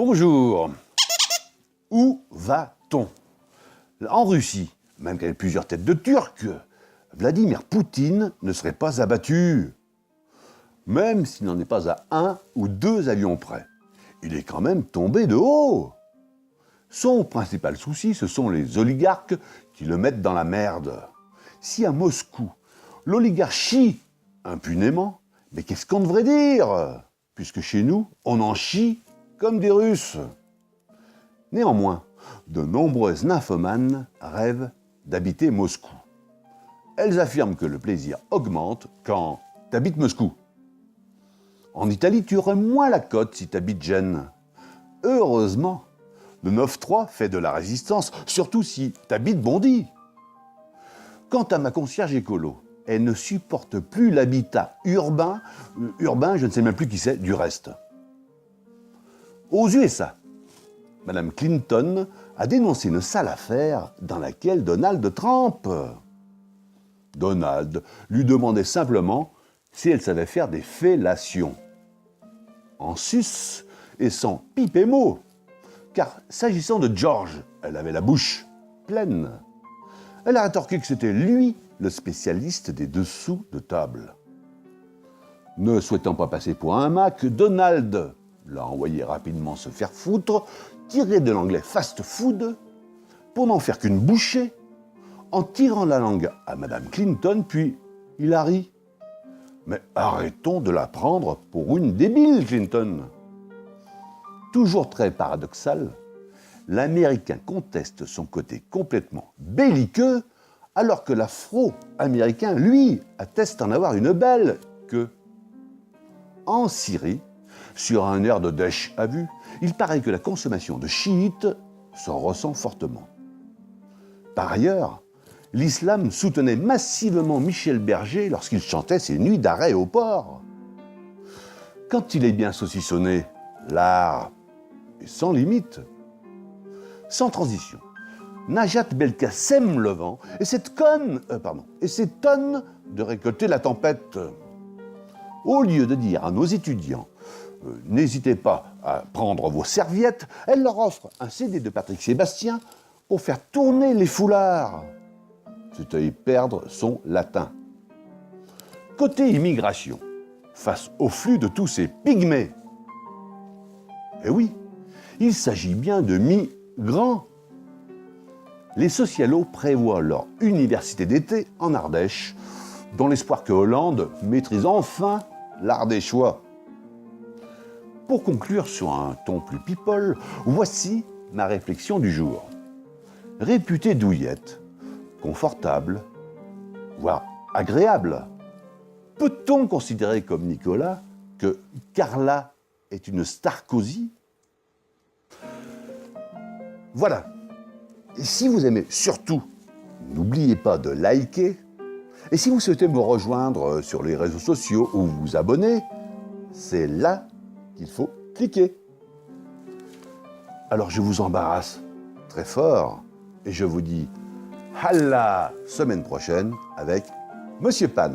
Bonjour. Où va-t-on? En Russie, même qu'avec plusieurs têtes de Turcs, Vladimir Poutine ne serait pas abattu. Même s'il n'en est pas à 1 ou 2 avions près. Il est quand même tombé de haut. Son principal souci, ce sont les oligarques qui le mettent dans la merde. Si à Moscou, l'oligarchie impunément, mais qu'est-ce qu'on devrait dire? Puisque chez nous, on en chie comme des Russes. Néanmoins, de nombreuses nymphomanes rêvent d'habiter Moscou. Elles affirment que le plaisir augmente quand t'habites Moscou. En Italie, tu aurais moins la cote si t'habites Gênes. Heureusement, le 9-3 fait de la résistance, surtout si t'habites Bondy. Quant à ma concierge écolo, elle ne supporte plus l'habitat urbain, je ne sais même plus qui c'est, du reste. Aux USA, Madame Clinton a dénoncé une sale affaire dans laquelle Donald trempe. Donald lui demandait simplement si elle savait faire des fellations. En sus et sans pipe et mot, car s'agissant de George, elle avait la bouche pleine. Elle a rétorqué que c'était lui le spécialiste des dessous de table. Ne souhaitant pas passer pour un Mac, Donald l'a envoyé rapidement se faire foutre, tiré de l'anglais fast food, pour n'en faire qu'une bouchée, en tirant la langue à Madame Clinton, puis il a ri. Mais arrêtons de la prendre pour une débile, Clinton. Toujours très paradoxal, l'Américain conteste son côté complètement belliqueux, alors que l'Afro-Américain, lui, atteste en avoir une belle queue. En Syrie, sur un air de Daesh à vue, il paraît que la consommation de chiites s'en ressent fortement. Par ailleurs, l'islam soutenait massivement Michel Berger lorsqu'il chantait ses nuits d'arrêt au port. Quand il est bien saucissonné, l'art est sans limite. Sans transition, Najat Belkacem le vent et cette tonne de récolter la tempête. Au lieu de dire à nos étudiants n'hésitez pas à prendre vos serviettes, elle leur offre un CD de Patrick Sébastien pour faire tourner les foulards. C'est à y perdre son latin. Côté immigration, face au flux de tous ces pygmées, eh oui, il s'agit bien de migrants. Les socialos prévoient leur université d'été en Ardèche, dans l'espoir que Hollande maîtrise enfin l'ardéchois. Pour conclure sur un ton plus people, voici ma réflexion du jour. Réputée douillette, confortable, voire agréable, peut-on considérer comme Nicolas que Carla est une Starkozy? Voilà. Et si vous aimez surtout, n'oubliez pas de liker. Et si vous souhaitez me rejoindre sur les réseaux sociaux ou vous abonner, c'est là qu'il faut cliquer. Alors je vous embarrasse très fort et je vous dis à la semaine prochaine avec Monsieur Pan.